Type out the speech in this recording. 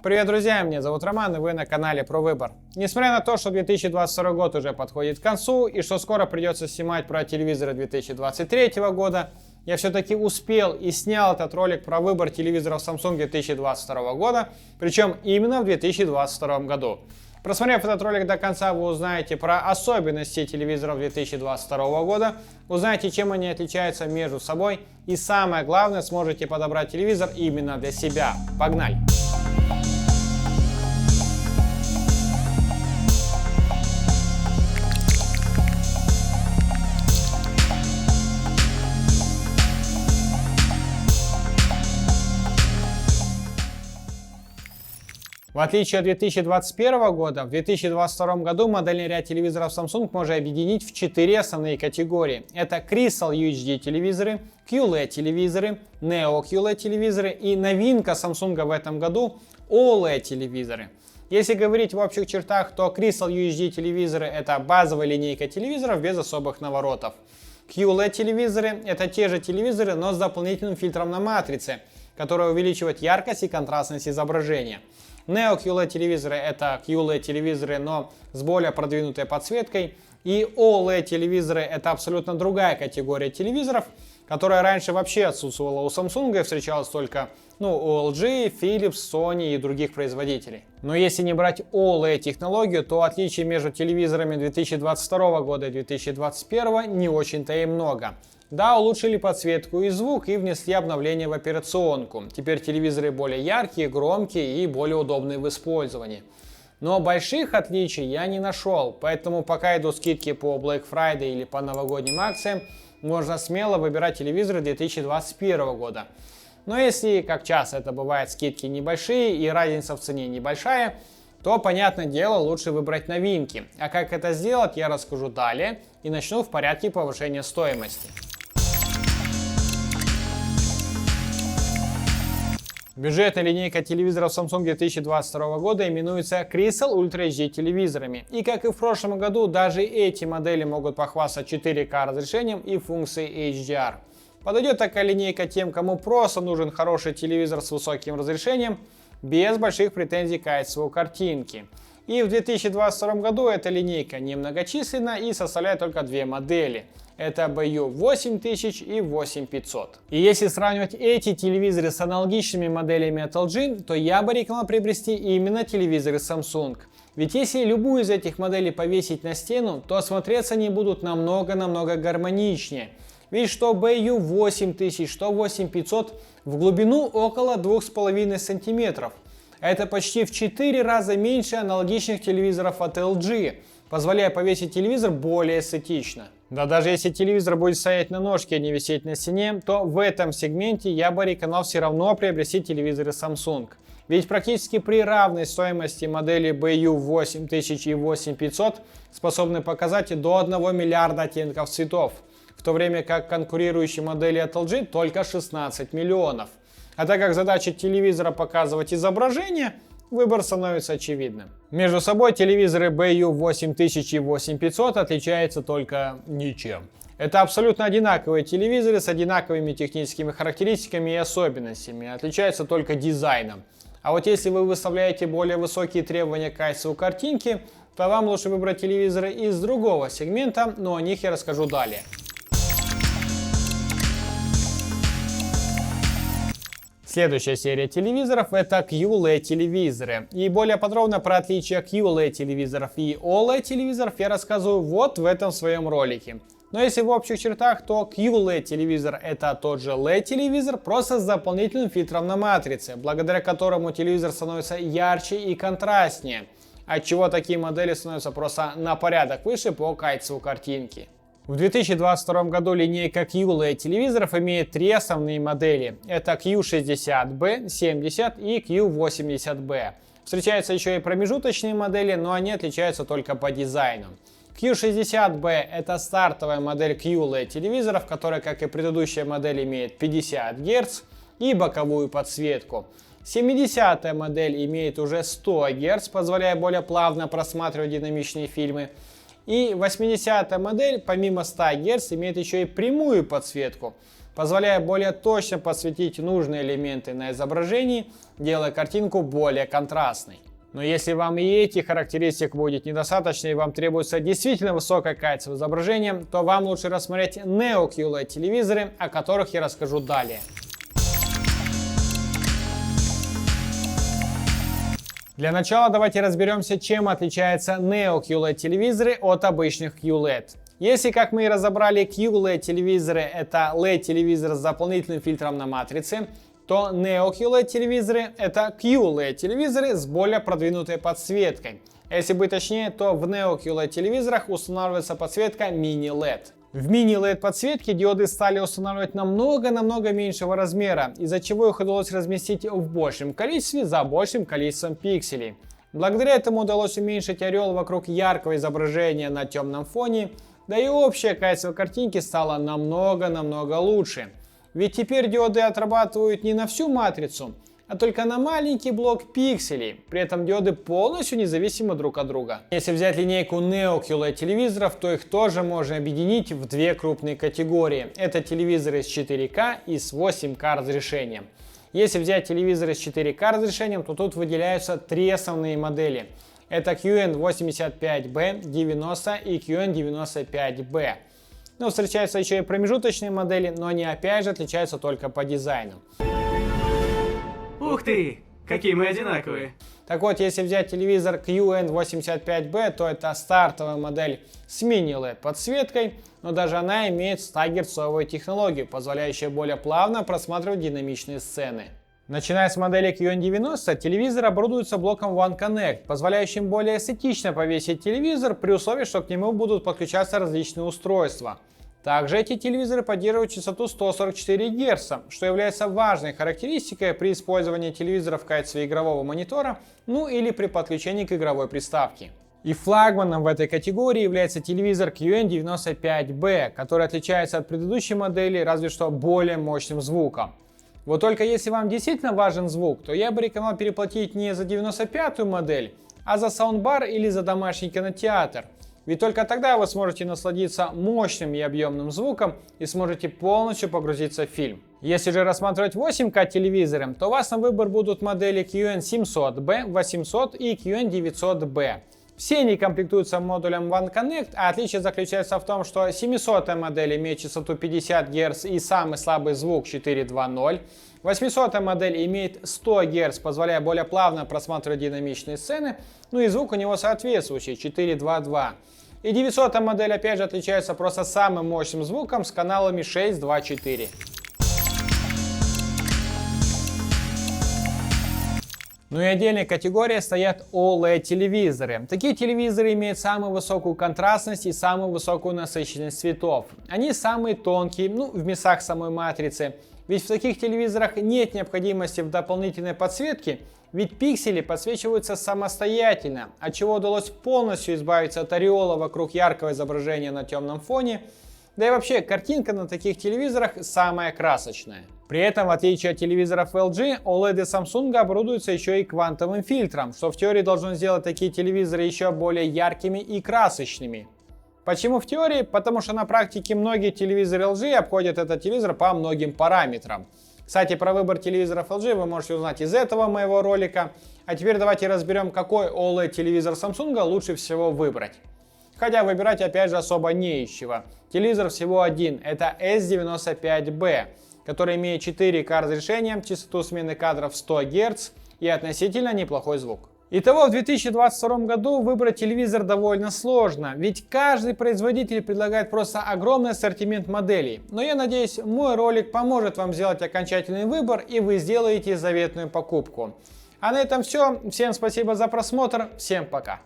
Привет, друзья! Меня зовут Роман, и вы на канале про выбор. Несмотря на то, что 2022 год уже подходит к концу, и что скоро придется снимать про телевизоры 2023 года, я все-таки успел и снял этот ролик про выбор телевизоров Samsung 2022 года, причем именно в 2022 году. Просмотрев этот ролик до конца, вы узнаете про особенности телевизоров 2022 года, узнаете, чем они отличаются между собой, и самое главное, сможете подобрать телевизор именно для себя. Погнали! В отличие от 2021 года, в 2022 году модельный ряд телевизоров Samsung можно объединить в 4 основные категории. Это Crystal UHD телевизоры, QLED телевизоры, Neo QLED телевизоры и новинка Samsung в этом году OLED телевизоры. Если говорить в общих чертах, то Crystal UHD телевизоры это базовая линейка телевизоров без особых наворотов. QLED телевизоры это те же телевизоры, но с дополнительным фильтром на матрице, который увеличивает яркость и контрастность изображения. Neo QLED телевизоры это QLED телевизоры, но с более продвинутой подсветкой. И OLED телевизоры это абсолютно другая категория телевизоров, которая раньше вообще отсутствовала у Samsung и встречалась только у LG, Philips, Sony и других производителей. Но если не брать OLED технологию, то отличий между телевизорами 2022 года и 2021 не очень-то и много. Да, улучшили подсветку и звук и внесли обновление в операционку. Теперь телевизоры более яркие, громкие и более удобные в использовании. Но больших отличий я не нашел, поэтому пока идут скидки по Black Friday или по новогодним акциям, можно смело выбирать телевизоры 2021 года. Но если, как часто это бывает, скидки небольшие и разница в цене небольшая, то, понятное дело, лучше выбрать новинки. А как это сделать, я расскажу далее и начну в порядке повышения стоимости. Бюджетная линейка телевизоров Samsung 2022 года именуется Crystal Ultra HD телевизорами. И как и в прошлом году, даже эти модели могут похвастаться 4К разрешением и функцией HDR. Подойдет такая линейка тем, кому просто нужен хороший телевизор с высоким разрешением, без больших претензий к качеству картинки. И в 2022 году эта линейка немногочисленна и составляет только две модели. Это BU8000 и 8500. И если сравнивать эти телевизоры с аналогичными моделями от LG, то я бы рекомендовал приобрести именно телевизоры Samsung. Ведь если любую из этих моделей повесить на стену, то смотреться они будут намного гармоничнее. Ведь что BU8000, что 8500 в глубину около 2,5 см. Это почти в 4 раза меньше аналогичных телевизоров от LG, позволяя повесить телевизор более эстетично. Да даже если телевизор будет стоять на ножке, а не висеть на стене, то в этом сегменте я бы рекомендовал все равно приобрести телевизоры Samsung. Ведь практически при равной стоимости модели BU8000 и 8500 способны показать до 1 миллиарда оттенков цветов, в то время как конкурирующие модели от LG только 16 миллионов. А так как задача телевизора показывать изображение, выбор становится очевидным. Между собой телевизоры BU8000 и 8500 отличаются только ничем. Это абсолютно одинаковые телевизоры с одинаковыми техническими характеристиками и особенностями, отличаются только дизайном. А вот если вы выставляете более высокие требования к качеству картинки, то вам лучше выбрать телевизоры из другого сегмента, но о них я расскажу далее. Следующая серия телевизоров это QLED телевизоры. И более подробно про отличия QLED телевизоров и OLED телевизоров я рассказываю вот в этом своем ролике. Но если в общих чертах, то QLED телевизор это тот же LED телевизор, просто с дополнительным фильтром на матрице, благодаря которому телевизор становится ярче и контрастнее, отчего такие модели становятся просто на порядок выше по качеству картинки. В 2022 году линейка QLED телевизоров имеет три основные модели. Это Q60B, 70 и Q80B. Встречаются еще и промежуточные модели, но они отличаются только по дизайну. Q60B это стартовая модель QLED телевизоров, которая, как и предыдущая модель, имеет 50 Гц и боковую подсветку. 70-я модель имеет уже 100 Гц, позволяя более плавно просматривать динамичные фильмы. И 80-я модель, помимо 100 Гц, имеет еще и прямую подсветку, позволяя более точно подсветить нужные элементы на изображении, делая картинку более контрастной. Но если вам и этих характеристик будет недостаточно и вам требуется действительно высокое качество изображения, то вам лучше рассмотреть Neo QLED телевизоры, о которых я расскажу далее. Для начала давайте разберемся, чем отличаются Neo QLED телевизоры от обычных QLED. Если, как мы и разобрали, QLED телевизоры это LED телевизор с дополнительным фильтром на матрице, то Neo QLED телевизоры это QLED телевизоры с более продвинутой подсветкой. Если быть точнее, то в Neo QLED телевизорах устанавливается подсветка Mini LED. В Mini LED подсветке диоды стали устанавливать намного меньшего размера, из-за чего их удалось разместить в большем количестве за большим количеством пикселей. Благодаря этому удалось уменьшить ореол вокруг яркого изображения на темном фоне, да и общее качество картинки стало намного лучше. Ведь теперь диоды отрабатывают не на всю матрицу, а только на маленький блок пикселей. При этом диоды полностью независимы друг от друга. Если взять линейку Neo QLED телевизоров, то их тоже можно объединить в две крупные категории. Это телевизоры с 4К и с 8К разрешением. Если взять телевизоры с 4К разрешением, то тут выделяются три основные модели. Это QN85B, 90 и QN95B. Но встречаются еще и промежуточные модели, но они опять же отличаются только по дизайну. Ух ты, какие мы одинаковые. Так вот, если взять телевизор QN85B, то это стартовая модель с мини-LED подсветкой, но даже она имеет 100 Гц технологию, позволяющую более плавно просматривать динамичные сцены. Начиная с модели QN90, телевизор оборудуется блоком One Connect, позволяющим более эстетично повесить телевизор при условии, что к нему будут подключаться различные устройства. Также эти телевизоры поддерживают частоту 144 Гц, что является важной характеристикой при использовании телевизора в качестве игрового монитора, ну или при подключении к игровой приставке. И флагманом в этой категории является телевизор QN95B, который отличается от предыдущей модели разве что более мощным звуком. Вот только если вам действительно важен звук, то я бы рекомендовал переплатить не за 95-ю модель, а за саундбар или за домашний кинотеатр. Ведь только тогда вы сможете насладиться мощным и объемным звуком и сможете полностью погрузиться в фильм. Если же рассматривать 8К телевизоры, то у вас на выбор будут модели QN700B, 800 и QN900B. Все они комплектуются модулем One Connect, а отличие заключается в том, что 700-я модель имеет частоту 50 Гц и самый слабый звук 4.2.0. 800-я модель имеет 100 Гц, позволяя более плавно просматривать динамичные сцены, ну и звук у него соответствующий 4.2.2. И 900-я модель опять же отличается просто самым мощным звуком с каналами 6.2.4. Ну и отдельной категорией стоят OLED-телевизоры. Такие телевизоры имеют самую высокую контрастность и самую высокую насыщенность цветов. Они самые тонкие, в мясах самой матрицы. Ведь в таких телевизорах нет необходимости в дополнительной подсветке, ведь пиксели подсвечиваются самостоятельно, от чего удалось полностью избавиться от ореола вокруг яркого изображения на темном фоне. Да и вообще, картинка на таких телевизорах самая красочная. При этом, в отличие от телевизоров LG, OLED Samsung оборудуются еще и квантовым фильтром, что в теории должно сделать такие телевизоры еще более яркими и красочными. Почему в теории? Потому что на практике многие телевизоры LG обходят этот телевизор по многим параметрам. Кстати, про выбор телевизоров LG вы можете узнать из этого моего ролика. А теперь давайте разберем, какой OLED телевизор Samsung лучше всего выбрать. Хотя выбирать опять же особо не из чего. Телевизор всего один, это S95B, который имеет 4К разрешение, частоту смены кадров 100 Гц и относительно неплохой звук. Итого в 2022 году выбрать телевизор довольно сложно, ведь каждый производитель предлагает просто огромный ассортимент моделей. Но я надеюсь, мой ролик поможет вам сделать окончательный выбор и вы сделаете заветную покупку. А на этом все. Всем спасибо за просмотр. Всем пока.